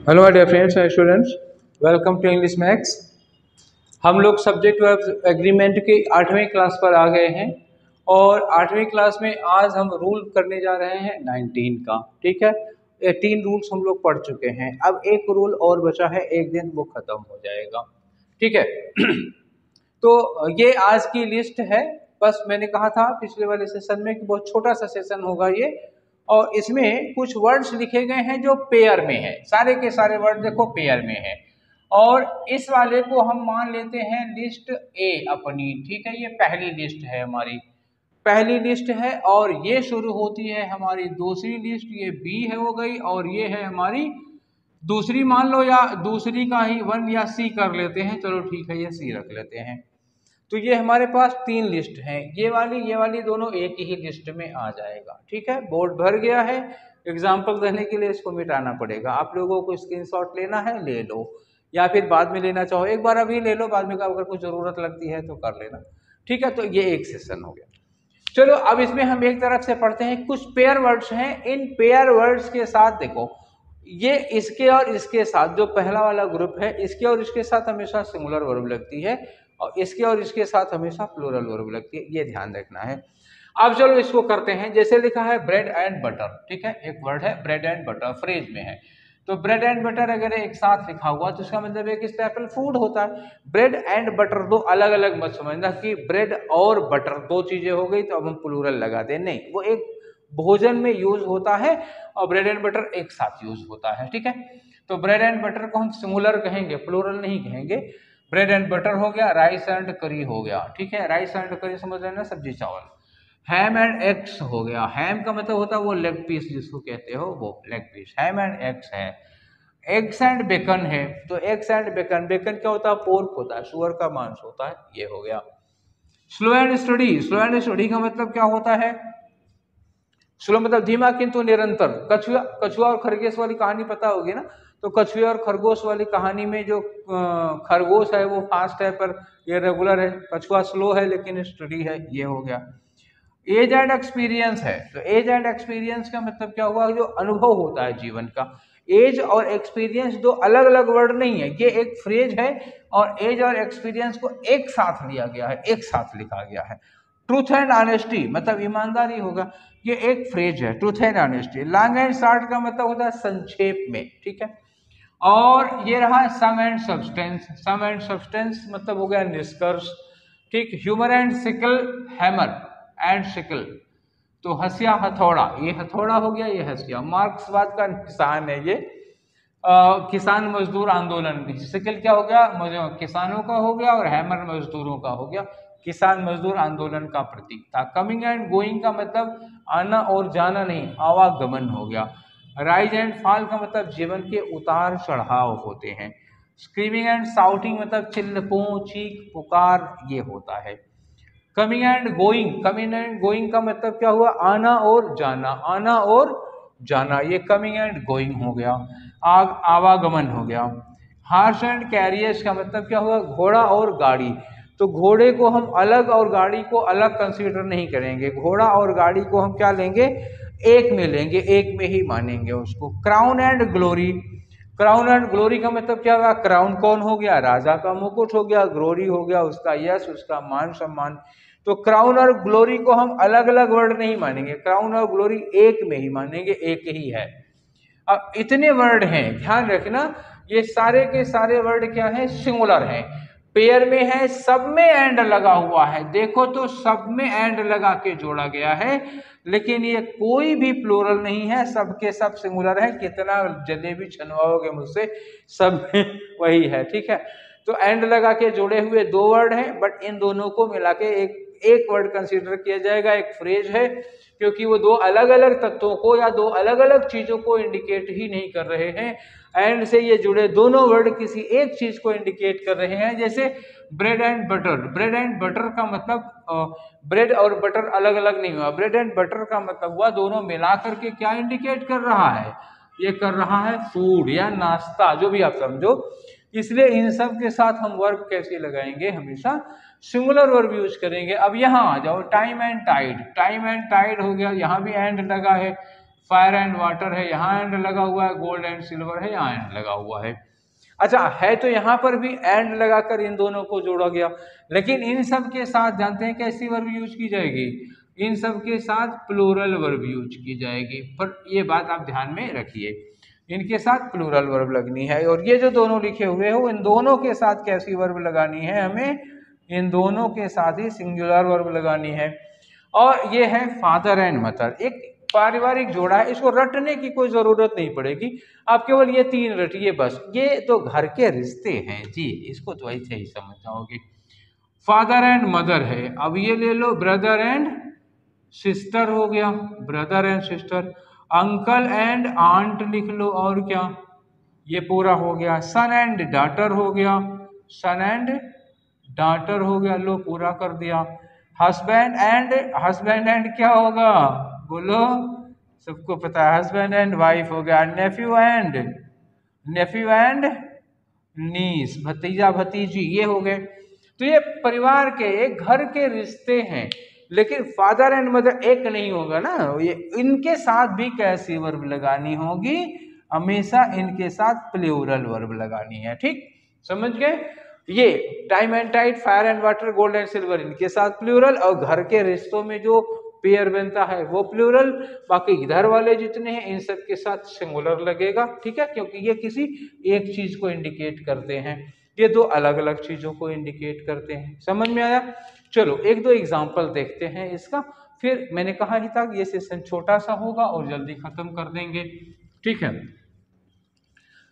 Hello my dear friends and students, welcome to English maths. हम लोग subject verb agreement के 8वें class पर आ गए हैं और 8वीं क्लास में आज हम रूल करने जा रहे हैं 19 का। ठीक है, 18 रूल्स हम लोग पढ़ चुके हैं, अब एक रूल और बचा है, एक दिन वो खत्म हो जाएगा। ठीक है तो ये आज की लिस्ट है। बस मैंने कहा था पिछले वाले सेशन में कि बहुत छोटा सा सेशन होगा ये, और इसमें कुछ वर्ड्स लिखे गए हैं जो पेयर में है। सारे के सारे वर्ड देखो पेयर में है, और इस वाले को हम मान लेते हैं लिस्ट ए अपनी। ठीक है, ये पहली लिस्ट है, हमारी पहली लिस्ट है, और ये शुरू होती है हमारी दूसरी लिस्ट, ये बी है हो गई, और ये है हमारी दूसरी मान लो, या दूसरी का ही 1 या सी कर लेते हैं, चलो ठीक है ये सी रख लेते हैं। तो ये हमारे पास 3 लिस्ट हैं, ये वाली दोनों एक ही लिस्ट में आ जाएगा। ठीक है, बोर्ड भर गया है। एग्जाम्पल देने के लिए इसको मिटाना पड़ेगा, आप लोगों को स्क्रीनशॉट लेना है ले लो, या फिर बाद में लेना चाहो एक बार अभी ले लो, बाद में अगर कुछ जरूरत लगती है तो कर लेना। ठीक है, तो ये एक सेशन हो गया। चलो अब इसमें हम एक तरफ से पढ़ते हैं, कुछ पेयर वर्ड्स हैं। इन पेयर वर्ड्स के साथ देखो, ये इसके और इसके साथ, जो पहला वाला ग्रुप है, इसके और इसके साथ हमेशा सिंगुलर वर्ब लगती है, और इसके और इसके साथ हमेशा प्लूरल वर्ब लगती है, ये ध्यान रखना है। अब चलो इसको करते हैं। जैसे लिखा है ब्रेड एंड बटर, ठीक है, एक वर्ड है ब्रेड एंड बटर, फ्रेज में है। तो ब्रेड एंड बटर अगर एक साथ लिखा हुआ तो इसका मतलब एक स्टेपल फूड होता है। ब्रेड एंड बटर दो अलग अलग मत समझना कि ब्रेड और बटर दो चीजें हो गई तो अब हम प्लूरल लगा दें, नहीं, वो एक भोजन में यूज होता है और ब्रेड एंड बटर एक साथ यूज होता है। ठीक है, तो ब्रेड एंड बटर को हम सिंगुलर कहेंगे, प्लूरल नहीं कहेंगे। ब्रेड एंड बटर हो गया, राइस एंड करी हो गया। ठीक है, राइस एंड करी समझ लेना, सब्जी चावल। हैम एंड एग्स हो गया, हैम का मतलब होता है वो लेग पीस जिसको कहते हो, वो leg piece, ham and eggs है। एग्स एंड बेकन है, तो एग्स एंड बेकन, बेकन क्या होता है, पोर्क होता है, सुअर का मांस होता है, ये हो गया। Slow and study, slow and study का मतलब क्या होता है, स्लो मतलब धीमा किंतु निरंतर। कछुआ और खरगोश वाली कहानी पता होगी ना, तो कछुए और खरगोश वाली कहानी में जो खरगोश है वो फास्ट है पर ये रेगुलर है, कछुआ स्लो है लेकिन स्टडी है, ये हो गया। एज एंड एक्सपीरियंस है, तो एज एंड एक्सपीरियंस का मतलब क्या हुआ, जो अनुभव होता है जीवन का। एज और एक्सपीरियंस दो अलग अलग वर्ड नहीं है, ये एक फ्रेज है, और एज और एक्सपीरियंस को एक साथ लिया गया है, एक साथ लिखा गया है। ट्रूथ एंड ऑनेस्टी मतलब ईमानदारी होगा, ये एक फ्रेज है, truth and honesty. Long and short का मतलब होता है संक्षेप में। ठीक है, और ये रहा sum and substance, sum and substance मतलब हो गया निष्कर्ष। ठीक, hammer and sickle, hammer and sickle, तो हसिया हथौड़ा, ये हथौड़ा हो गया, ये हसिया। मार्क्सवाद का किसान है ये, किसान मजदूर आंदोलन, सिकल क्या हो गया, किसानों का हो गया, और हैमर मजदूरों का हो गया, किसान मजदूर आंदोलन का प्रतीक था। कमिंग एंड गोइंग का मतलब आना और जाना नहीं, आवागमन हो गया। राइज एंड फॉल का मतलब जीवन के उतार चढ़ाव होते हैं। स्क्रीमिंग एंड साउटिंग मतलब चिल्लकों, चीख पुकार, ये होता है। Coming and going, coming and going का मतलब क्या हुआ, आना और जाना, आना और जाना, ये कमिंग एंड गोइंग हो गया, आवागमन हो गया। हार्स एंड कैरियर्स का मतलब क्या हुआ, घोड़ा और गाड़ी, तो घोड़े को हम अलग और गाड़ी को अलग कंसीडर नहीं करेंगे, घोड़ा और गाड़ी को हम क्या लेंगे, एक में लेंगे, एक में ही मानेंगे उसको। Crown and glory, crown and glory का मतलब क्या हुआ, क्राउन कौन हो गया, राजा का मुकुट हो गया, ग्लोरी हो गया उसका यश, उसका मान सम्मान। तो क्राउन और ग्लोरी को हम अलग अलग वर्ड नहीं मानेंगे, क्राउन और ग्लोरी एक में ही मानेंगे, एक ही है। अब इतने वर्ड हैं, ध्यान रखना, ये सारे के सारे वर्ड क्या है, सिंगुलर हैं, पेयर में है, सब में एंड लगा हुआ है। देखो तो सब में एंड लगा के जोड़ा गया है, लेकिन ये कोई भी प्लूरल नहीं है, सबके सब सिंगुलर है। कितना जलेबी छनवाओगे मुझसे, सब में वही है। ठीक है, तो एंड लगा के जोड़े हुए दो वर्ड हैं, बट इन दोनों को मिला के एक वर्ड कंसीडर किया जाएगा, एक फ्रेज है, क्योंकि वो दो अलग अलग तत्वों को या दो अलग अलग चीजों को इंडिकेट ही नहीं कर रहे हैं। एंड से ये जुड़े दोनों वर्ड किसी एक चीज को इंडिकेट कर रहे हैं, जैसे bread and butter, bread and butter का मतलब ब्रेड और बटर अलग अलग नहीं हुआ, ब्रेड एंड बटर का मतलब हुआ दोनों मिला करके क्या इंडिकेट कर रहा है, ये कर रहा है फूड या नाश्ता, जो भी आप समझो। इसलिए इन सब के साथ हम वर्ब कैसे लगाएंगे, हमेशा सिंगुलर वर्ब यूज करेंगे। अब यहाँ आ जाओ, time and tide, time and tide हो गया, यहाँ भी एंड लगा है, फायर एंड वाटर है, यहाँ एंड लगा हुआ है, गोल्ड एंड सिल्वर है, यहाँ एंड लगा हुआ है। अच्छा है तो यहाँ पर भी एंड लगाकर इन दोनों को जोड़ा गया, लेकिन इन सब के साथ जानते हैं कैसी वर्ब यूज की जाएगी, इन सब के साथ प्लूरल वर्ब यूज की जाएगी। पर ये बात आप ध्यान में रखिए, इनके साथ प्लूरल वर्ब लगनी है। और ये जो दोनों लिखे हुए हो इन दोनों के साथ कैसी वर्ब लगानी है, हमें इन दोनों के साथ ही सिंगुलर वर्ब लगानी है। और ये है फादर एंड मदर, एक पारिवारिक जोड़ा है, इसको रटने की कोई जरूरत नहीं पड़ेगी, आप केवल ये तीन रटिए बस। ये तो घर के रिश्ते हैं जी, इसको तो ऐसे ही समझ जाओगे। फादर एंड मदर है, अब ये ले लो ब्रदर एंड सिस्टर हो गया, brother and sister. Uncle and aunt लिख लो, और क्या, ये पूरा हो गया। सन एंड डॉटर हो गया, सन एंड डॉटर हो गया, लो पूरा कर दिया। हस्बैंड एंड क्या होगा, बोलो, सबको पता है, हस्बैंड एंड वाइफ हो गया। नेफ्यू एंड नीस, भतीजा भतीजी, ये हो गए। तो ये परिवार के, एक घर के रिश्ते हैं, लेकिन फादर एंड मदर एक नहीं होगा ना, ये इनके साथ भी कैसी वर्ब लगानी होगी, हमेशा इनके साथ प्लूरल वर्ब लगानी है। ठीक समझ गए। ये time and tide, fire and water, gold and silver, इनके साथ प्लूरल, और घर के रिश्तों में जो पेयर बनता है वो प्लूरल, बाकी इधर वाले जितने हैं इन सब के साथ सिंगुलर लगेगा। ठीक है, क्योंकि ये किसी एक चीज को इंडिकेट करते हैं, ये दो अलग अलग चीजों को इंडिकेट करते हैं। समझ में आया। चलो एक दो एग्जाम्पल देखते हैं इसका, फिर मैंने कहा ही था ये सेशन छोटा सा होगा और जल्दी खत्म कर देंगे। ठीक है,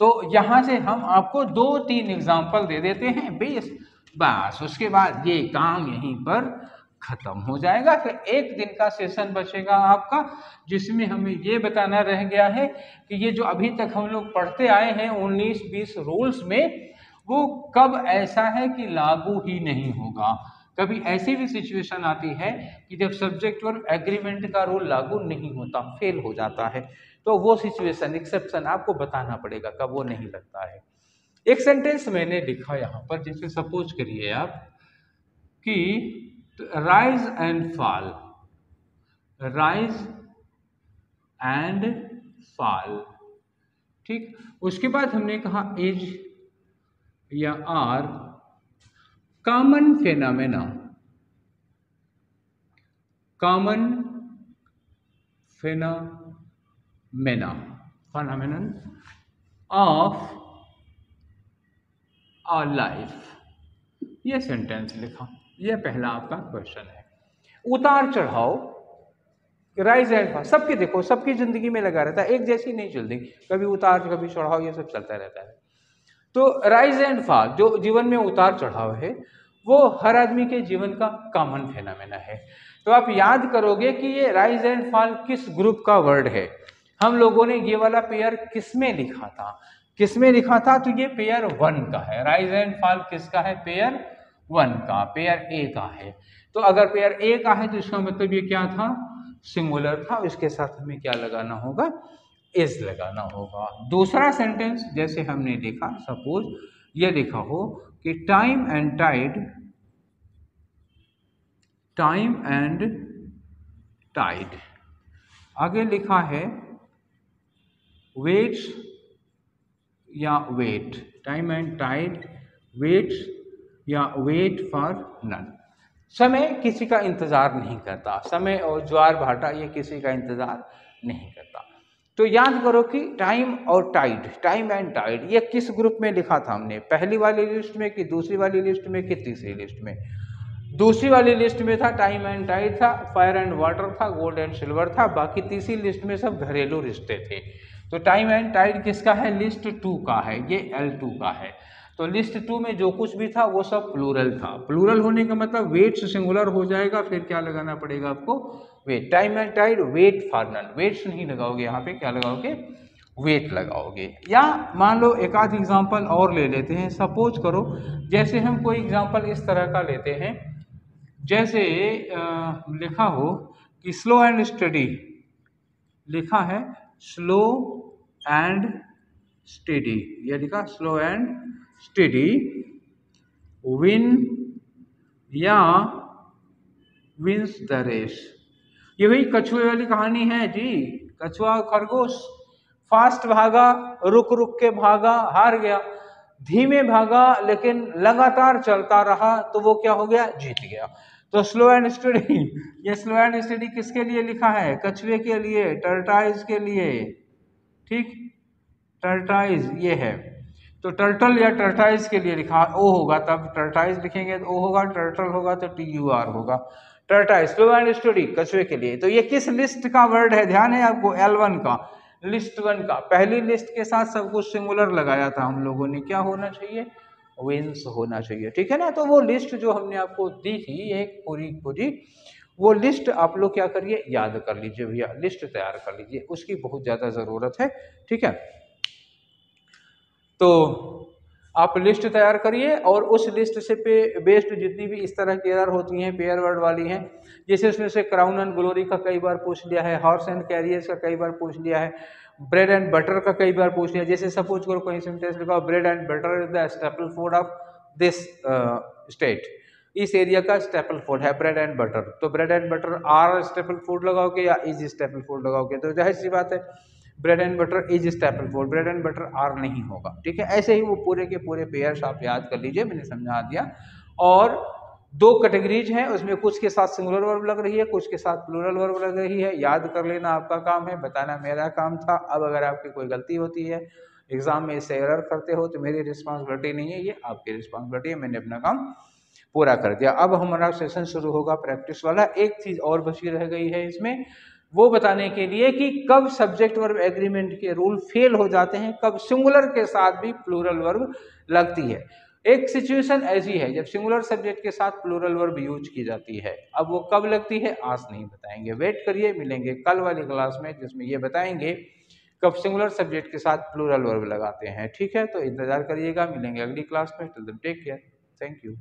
तो यहां से हम आपको 2-3 एग्जाम्पल दे देते हैं बेस, बस उसके बाद ये काम यहीं पर खत्म हो जाएगा। फिर एक दिन का सेशन बचेगा आपका, जिसमें हमें ये बताना रह गया है कि ये जो अभी तक हम लोग पढ़ते आए हैं 19-20 रूल्स में, वो कब ऐसा है कि लागू ही नहीं होगा। कभी ऐसी भी सिचुएशन आती है कि जब सब्जेक्ट वर्ब एग्रीमेंट का रूल लागू नहीं होता, फेल हो जाता है, तो वो सिचुएशन, एक्सेप्शन आपको बताना पड़ेगा कब वो नहीं लगता है। एक सेंटेंस मैंने लिखा यहाँ पर, जैसे सपोज करिए आप कि rise and fall, rise and fall, ठीक। उसके बाद हमने कहा इज या are common phenomena, common phenomenon of our life, ये सेंटेंस लिखा, ये पहला आपका क्वेश्चन है। उतार चढ़ाव, राइज एंड फॉल, सबके देखो, सबकी जिंदगी में लगा रहता है, एक जैसी नहीं चलती, कभी उतार कभी चढ़ाव, ये सब चलता रहता है। तो राइज एंड फॉल, जो जीवन में उतार चढ़ाव है, वो हर आदमी के जीवन का कॉमन फेनोमेना है। तो आप याद करोगे कि ये राइज एंड फॉल किस ग्रुप का वर्ड है। हम लोगों ने ये वाला पेयर किस में लिखा था, किस में लिखा था, तो ये पेयर 1 का है। राइज एंड फॉल किसका है, पेयर 1 का, पेयर ए का है। तो अगर पेयर ए का है तो इसका मतलब ये क्या था, सिंगुलर था, इसके साथ हमें क्या लगाना होगा, इज लगाना होगा। दूसरा सेंटेंस जैसे हमने लिखा, सपोज ये लिखा हो कि time and tide, time and tide, आगे लिखा है वेट्स या wait, time and tide waits या वेट फॉर नन। समय किसी का इंतजार नहीं करता, समय और ज्वार भाटा ये किसी का इंतजार नहीं करता। तो याद करो कि टाइम और टाइड, टाइम एंड टाइड, ये किस ग्रुप में लिखा था हमने, पहली वाली लिस्ट में कि दूसरी वाली लिस्ट में कि तीसरी लिस्ट में। दूसरी वाली लिस्ट में था टाइम एंड टाइड था, फायर एंड वाटर था, गोल्ड एंड सिल्वर था, बाकी तीसरी लिस्ट में सब घरेलू रिश्ते थे। तो टाइम एंड टाइड किसका है, लिस्ट 2 का है, ये L2 का है। तो लिस्ट 2 में जो कुछ भी था वो सब प्लूरल था। प्लूरल होने का मतलब वेट्स सिंगुलर हो जाएगा, फिर क्या लगाना पड़ेगा आपको, wait. Time and tide wait for none, waits नहीं लगाओगे, यहाँ पे क्या लगाओगे, वेट लगाओगे। या मान लो एक आध एग्जाम्पल और ले लेते हैं। सपोज करो जैसे हम कोई एग्जाम्पल इस तरह का लेते हैं, जैसे लिखा हो कि स्लो एंड स्टडी, लिखा है स्लो एंड स्टडी, ये लिखा स्लो एंड स्टडी विन या विंस द रेस। ये वही कछुए वाली कहानी है जी, कछुआ खरगोश, फास्ट भागा, रुक रुक के भागा, हार गया। धीमे भागा लेकिन लगातार चलता रहा तो वो क्या हो गया, जीत गया। तो स्लो एंड स्टडी, ये स्लो एंड स्टडी किसके लिए लिखा है, कछुए के लिए, टर्टाइज के लिए, ठीक, टर्टाइज ये है। तो टर्टल या टर्टाइज के लिए लिखा ओ होगा, तब टर्टाइज लिखेंगे तो ओ होगा, टर्टल होगा तो TUR होगा, टर्टाइज। स्लो एंड स्टडी कछुए के लिए। तो ये किस लिस्ट का वर्ड है, ध्यान है आपको, L1 का, लिस्ट 1 का। पहली लिस्ट के साथ सब कुछ सिंगुलर लगाया था हम लोगों ने, क्या होना चाहिए, विंस होना चाहिए, ठीक है ना। तो वो लिस्ट जो हमने आपको दी थी एक पूरी वो लिस्ट आप लोग क्या करिए, याद कर लीजिए भैया, लिस्ट तैयार कर लीजिए, उसकी बहुत ज्यादा जरूरत है, ठीक है। तो आप लिस्ट तैयार करिए और उस लिस्ट से बेस्ड जितनी भी इस तरह की एरर होती हैं, पेयर वर्ड वाली हैं, जैसे उसमें से क्राउन एंड ग्लोरी का कई बार पूछ लिया है, हॉर्स एंड कैरियर्स का कई बार पूछ लिया है, ब्रेड एंड बटर का कई बार पूछ लिया। जैसे सपोज करो कहीं सेंटेंस लिखा, bread and butter is the staple food of this state, इस एरिया का स्टेपल फूड है ब्रेड एंड बटर, तो bread and butter are staple food लगाओगे या इज स्टेपल फूड लगाओगे, तो जाहिर सी बात है bread and butter is staple food, bread and butter are नहीं होगा, ठीक है। ऐसे ही वो पूरे के पूरे पेयर्स आप याद कर लीजिए, मैंने समझा दिया। और 2 कैटेगरीज हैं, उसमें कुछ के साथ सिंगुलर वर्ब लग रही है, कुछ के साथ प्लूरल वर्ब लग रही है, याद कर लेना आपका काम है, बताना मेरा काम था। अब अगर आपकी कोई गलती होती है, एग्जाम में इससे एरर करते हो, तो मेरी रिस्पॉन्सिबिलिटी नहीं है, ये आपकी रिस्पॉन्सिबिलिटी है, मैंने अपना काम पूरा कर दिया। अब हमारा सेशन शुरू होगा प्रैक्टिस वाला। एक चीज और बची रह गई है इसमें, वो बताने के लिए कि कब सब्जेक्ट वर्ब एग्रीमेंट के रूल फेल हो जाते हैं, कब सिंगुलर के साथ भी प्लूरल वर्ब लगती है। एक सिचुएशन ऐसी है जब सिंगुलर सब्जेक्ट के साथ प्लूरल वर्ब यूज की जाती है, अब वो कब लगती है आज नहीं बताएंगे, वेट करिए, मिलेंगे कल वाली क्लास में जिसमें ये बताएंगे कब सिंगुलर सब्जेक्ट के साथ प्लूरल वर्ब लगाते हैं, ठीक है। तो इंतजार करिएगा, मिलेंगे अगली क्लास में, till then take care, thank you.